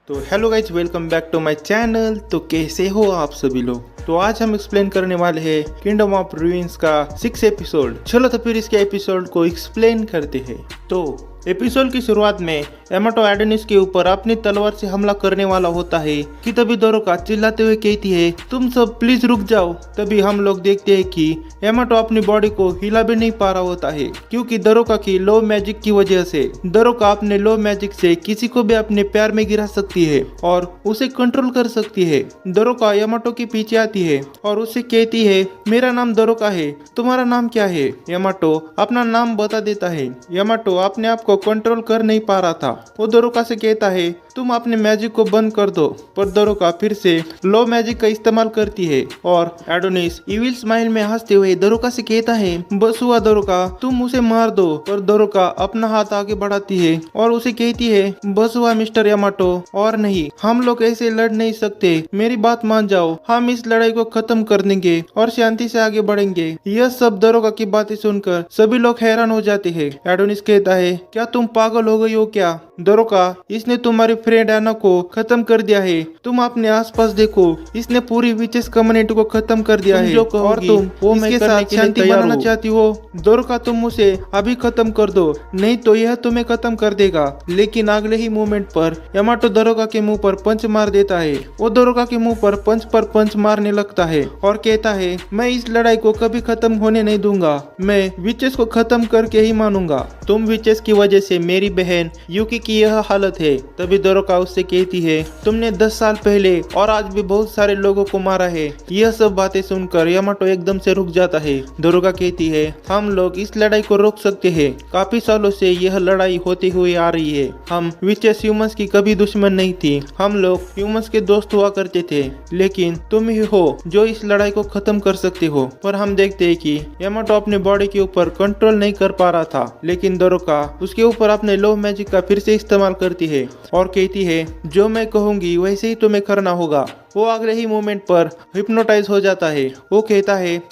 तो hello guys, welcome back to my channel. तो कैसे हो आप सभी लोग। तो आज हम एक्सप्लेन करने वाले हैं किंगडम ऑफ रूइंस का 6 एपिसोड। चलो तो फिर इसके एपिसोड को एक्सप्लेन करते हैं। तो एपिसोड की शुरुआत में यामाटो एडोनिस के ऊपर अपनी तलवार से हमला करने वाला होता है कि तभी दोरोका चिल्लाते हुए कहती है, तुम सब प्लीज रुक जाओ। तभी हम लोग देखते हैं कि यामाटो अपनी बॉडी को हिला भी नहीं पा रहा होता है, क्योंकि दोरोका की लो मैजिक की वजह से। दोरोका अपने लो मैजिक से किसी को भी अपने प्यार में गिरा सकती है और उसे कंट्रोल कर सकती है। दोरोका यामाटो के पीछे आती है और उसे कहती है, मेरा नाम दोरोका है, तुम्हारा नाम क्या है। यामाटो अपना नाम बता देता है। यामाटो अपने आप को कंट्रोल कर नहीं पा रहा था। वो दोरोका से कहता है, तुम अपने मैजिक को बंद कर दो। पर दोरोका फिर से लो मैजिक का इस्तेमाल करती है और एडोनिस इविल स्माइल में हंसते हुए दोरोका से कहता है, बस हुआ दोरोका, तुम उसे मार दो। पर दोरोका अपना हाथ आगे बढ़ाती है और उसे कहती है, बस हुआ मिस्टर यामाटो, और नहीं, हम लोग ऐसे लड़ नहीं सकते, मेरी बात मान जाओ, हम इस लड़ाई को खत्म कर देंगे और शांति से आगे बढ़ेंगे। यह सब दोरोका की बातें सुनकर सभी लोग हैरान हो जाते हैं। एडोनिस कहता है, क्या तुम पागल हो गई हो क्या दोरोका, इसने तुम्हारी फ्रेंड एना को खत्म कर दिया है। तुम अपने आसपास देखो, इसने पूरी विचेस कम्युनिटी को खत्म कर दिया है और तुम वो इसके साथ शांति बनाना चाहती हो। दोरोका, तुम उसे अभी खत्म कर दो, नहीं तो यह तुम्हें खत्म कर देगा। लेकिन अगले ही मोमेंट पर यामाटो दोरोका के मुंह पर पंच मार देता है। वो दोरोका के मुंह पर पंच मारने लगता है और कहता है, मैं इस लड़ाई को कभी खत्म होने नहीं दूंगा, मैं विचेस को खत्म करके ही मानूंगा। तुम विचेस की वजह से मेरी बहन यूकी की यह हालत है। तभी दोरोका उससे कहती है, तुमने 10 साल पहले और आज भी बहुत सारे लोगों को मारा है। यह सब बातें सुनकर यामाटो एकदम से रुक जाता है। दोरोका कहती है, हम लोग इस लड़ाई को रोक सकते हैं, काफी सालों से यह लड़ाई होती हुई आ रही है। हम विचेस ह्यूमंस की कभी दुश्मन नहीं थी, हम लोग ह्यूमंस के दोस्त हुआ करते थे, लेकिन तुम ही हो जो इस लड़ाई को खत्म कर सकते हो। पर हम देखते हैं कि यामाटो अपने बॉडी के ऊपर कंट्रोल नहीं कर पा रहा था, लेकिन दोरोका उसके ऊपर अपने लो मैजिक का फिर से इस्तेमाल करती है और कहती है, जो मैं कहूंगी वैसे ही तुम्हें करना होगा। वो अगले ही मोमेंट पर हिप्नोटाइज हो जाता है। वो कहता है,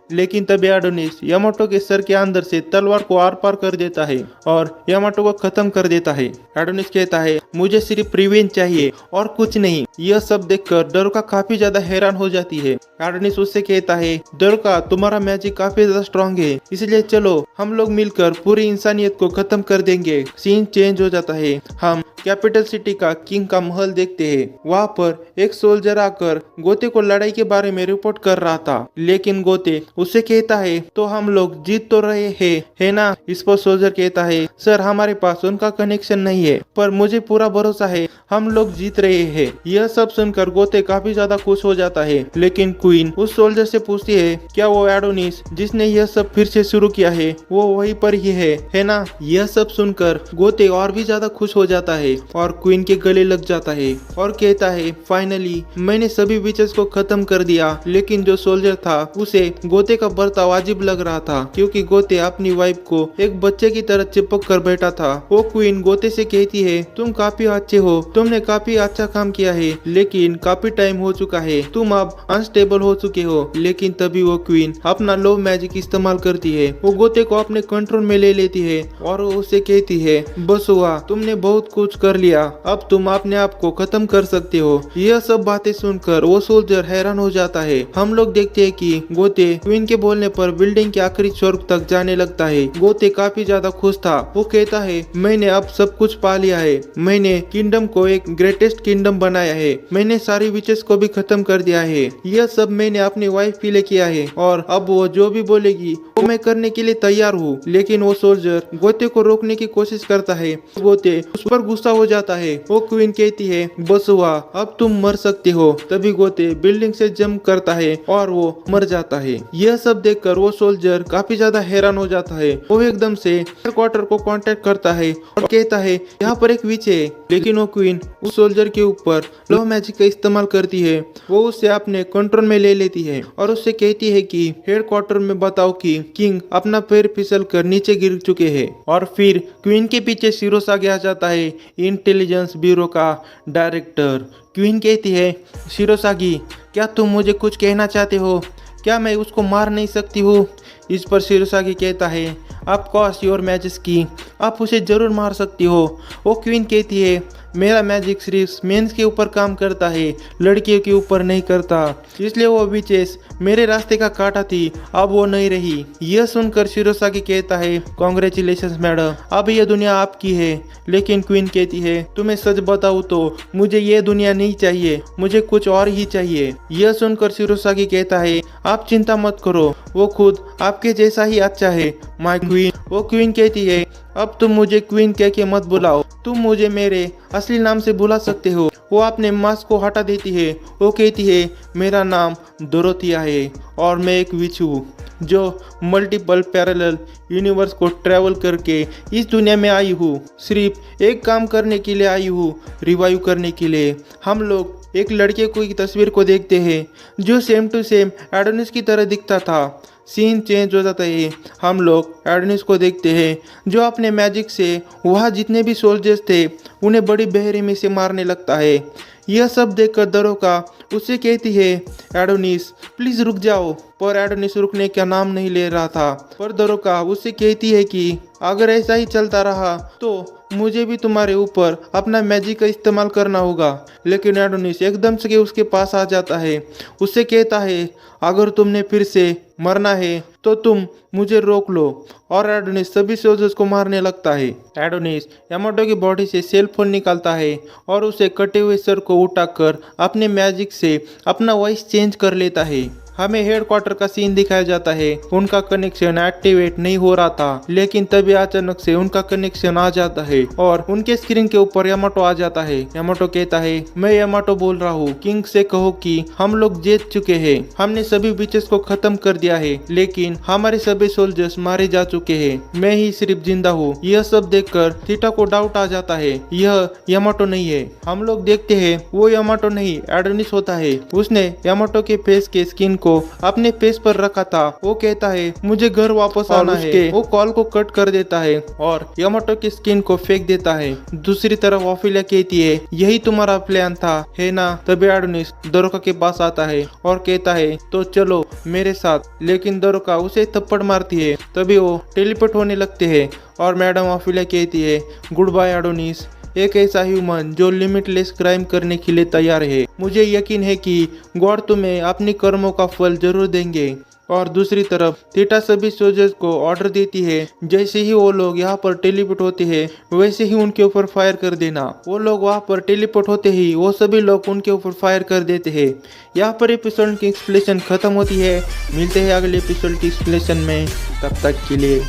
लेकिन तभी एडोनिस यामाटो के सर के अंदर से तलवार को आर पार कर देता है और यामाटो को खत्म कर देता है। एडोनिस कहता है, मुझे सिर्फ रिवेंज चाहिए और कुछ नहीं। यह सब देखकर दोरोका काफी ज्यादा हैरान हो जाती है। एडोनिस उससे कहता है, दोरोका, तुम्हारा मैजिक काफी ज्यादा स्ट्रॉन्ग है, इसलिए चलो हम लोग मिलकर पूरी इंसानियत को खत्म कर देंगे। सीन चेंज हो जाता है। हम कैपिटल सिटी का किंग का महल देखते हैं। वहाँ पर एक सोल्जर आकर गोते को लड़ाई के बारे में रिपोर्ट कर रहा था, लेकिन गोते उससे कहता है, तो हम लोग जीत तो रहे हैं, है ना। इस पर सोल्जर कहता है, सर हमारे पास उनका कनेक्शन नहीं है, पर मुझे पूरा भरोसा है हम लोग जीत रहे हैं। यह सब सुनकर गोते काफी ज्यादा खुश हो जाता है, लेकिन क्वीन उस सोल्जर से पूछती है, क्या वो एडोनिस जिसने यह सब फिर से शुरू किया है वो वहीं पर ही है ना। यह सब सुनकर गोते और भी ज्यादा खुश हो जाता है और क्वीन के गले लग जाता है और कहता है, फाइनली मैंने सभी विचेस को खत्म कर दिया। लेकिन जो सोल्जर था उसे गोते का बर्ताव अजीब लग रहा था, क्योंकि गोते अपनी वाइफ को एक बच्चे की तरह चिपक कर बैठा था। वो क्वीन गोते से कहती है, तुम काफी अच्छे हो, तुमने काफी अच्छा काम किया है, लेकिन काफी टाइम हो चुका है, तुम अब अनस्टेबल हो चुके हो। लेकिन तभी वो क्वीन अपना लो मैजिक इस्तेमाल करती है। वो गोते को अपने कंट्रोल में ले लेती है और उसे कहती है, बस हुआ, तुमने बहुत कुछ कर लिया, अब तुम अपने आप को खत्म कर सकते हो। यह सब बातें सुनकर वो सोल्जर हैरान हो जाता है। हम लोग देखते हैं कि गोते क्वीन के बोलने पर बिल्डिंग के आखिरी छोर तक जाने लगता है। गोते काफी ज्यादा खुश था। वो कहता है, मैंने अब सब कुछ पा लिया है, मैंने किंगडम को एक ग्रेटेस्ट किंगडम बनाया है, मैंने सारी विचेस को भी खत्म कर दिया है, यह सब मैंने अपनी वाइफ के लिए किया है और अब वो जो भी बोलेगी वो मैं करने के लिए तैयार हूँ। लेकिन वो सोल्जर गोते को रोकने की कोशिश करता है। गोते उस पर गुस्सा हो जाता है। वो क्वीन कहती है, बस हुआ, अब तुम मर सकते हो। तभी गोते बिल्डिंग से जंप करता है और वो मर जाता है। यह सब देखकर वो सोल्जर काफी ज्यादा हैरान हो जाता है। वो एकदम से हेडक्वार्टर को कांटेक्ट करता है और कहता है, यहाँ पर एक विच है। लेकिन वो क्वीन उस सोल्जर के ऊपर लो मैजिक का इस्तेमाल करती है। वो उसे अपने कंट्रोल में ले लेती है और उससे कहती है कि हेडक्वार्टर में बताओ कि किंग अपना पैर फिसल कर नीचे गिर चुके हैं। और फिर क्वीन के पीछे शिरोसागी आ जाता है, इंटेलिजेंस ब्यूरो का डायरेक्टर। क्वीन कहती है, शिरोसागी, क्या तुम मुझे कुछ कहना चाहते हो? क्या मैं उसको मार नहीं सकती हूँ? इस पर शिरोसागी कहता है, ऑफ कोर्स योर मैजेस्टी, आप उसे जरूर मार सकती हो। वो क्वीन कहती है, मेरा मैजिक सिर्फ मेंस के ऊपर काम करता है, लड़कियों के ऊपर नहीं करता, इसलिए वो विचेस मेरे रास्ते का कांटा थी, अब वो नहीं रही। यह सुनकर शिरोसागी कहता है, कॉन्ग्रेचुलेशंस मैडम, अब यह दुनिया आपकी है। लेकिन क्वीन कहती है, तुम्हें सच बताऊं तो मुझे ये दुनिया नहीं चाहिए, मुझे कुछ और ही चाहिए। यह सुनकर शिरोसागी कहता है, आप चिंता मत करो, वो खुद आपके जैसा ही अच्छा है माय क्वीन। वो क्वीन कहती है, अब तुम मुझे क्वीन कह के मत बुलाओ, तुम मुझे मेरे असली नाम से बुला सकते हो। वो अपने मास्क को हटा देती है। वो कहती है, मेरा नाम डोरोथिया है और मैं एक विच हूँ जो मल्टीपल पैरेलल यूनिवर्स को ट्रैवल करके इस दुनिया में आई हूँ, सिर्फ एक काम करने के लिए आई हूँ, रिवाइव करने के लिए। हम लोग एक लड़के की तस्वीर को देखते हैं जो सेम टू सेम एडोनिस की तरह दिखता था। सीन चेंज हो जाता है, हम लोग एडोनिस को देखते हैं जो अपने मैजिक से वहाँ जितने भी सोल्जर्स थे उन्हें बड़ी बेरहमी से मारने लगता है। यह सब देखकर दरोका उससे कहती है, एडोनिस प्लीज रुक जाओ, पर एडोनिस रुकने का नाम नहीं ले रहा था। पर दरोका उससे कहती है कि अगर ऐसा ही चलता रहा तो मुझे भी तुम्हारे ऊपर अपना मैजिक का इस्तेमाल करना होगा। लेकिन एडोनिस एकदम से उसके पास आ जाता है, उससे कहता है, अगर तुमने फिर से मरना है तो तुम मुझे रोक लो। और एडोनिस सभी सोल्जर्स को मारने लगता है। एडोनिस यामाटो की बॉडी से सेल फोन निकालता है और उसे कटे हुए सर को उठाकर अपने मैजिक से अपना वॉइस चेंज कर लेता है। हमें हेडक्वार्टर का सीन दिखाया जाता है। उनका कनेक्शन एक्टिवेट नहीं हो रहा था, लेकिन तभी अचानक से उनका कनेक्शन आ जाता है और उनके स्क्रीन के ऊपर यामाटो आ जाता है। यामाटो कहता है, मैं यामाटो बोल रहा हूँ, किंग से कहो कि हम लोग जीत चुके हैं, हमने सभी विचेस को खत्म कर दिया है, लेकिन हमारे सभी सोल्जर्स मारे जा चुके हैं, मैं ही सिर्फ जिंदा हूँ। यह सब देखकर थीटा को डाउट आ जाता है, यह यामाटो नहीं है। हम लोग देखते हैं वो यामाटो नहीं एडोनिस होता है। उसने यामाटो के फेस के स्किन को अपने फेस पर रखा था। वो कहता है, मुझे घर वापस आना है। वो कॉल को कट कर देता है और यामाटो की स्किन को फेंक देता है। दूसरी तरफ ओफिलिया कहती है, यही तुम्हारा प्लान था है ना। तभी एडोनिस दरोका के पास आता है और कहता है, तो चलो मेरे साथ। लेकिन दरोका उसे थप्पड़ मारती है। तभी वो टेलीपोर्ट होने लगते हैं और मैडम ओफिलिया कहती है, गुड बाय एडोनिस, एक ऐसा ह्यूमन जो लिमिटलेस क्राइम करने के लिए तैयार है। मुझे यकीन है कि गॉड तुम्हें अपनी कर्मों का फल जरूर देंगे। और दूसरी तरफ थीटा सभी सोल्जर्स को ऑर्डर देती है, जैसे ही वो लोग यहाँ पर टेलीपोर्ट होते हैं वैसे ही उनके ऊपर फायर कर देना। वो लोग वहाँ पर टेलीपोर्ट होते ही वो सभी लोग उनके ऊपर फायर कर देते हैं। यहाँ पर एपिसोड की एक्सप्लेनेशन खत्म होती है। मिलते हैं अगले एपिसोड की एक्सप्लेनेशन में, तब तक के लिए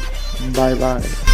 बाय बाय।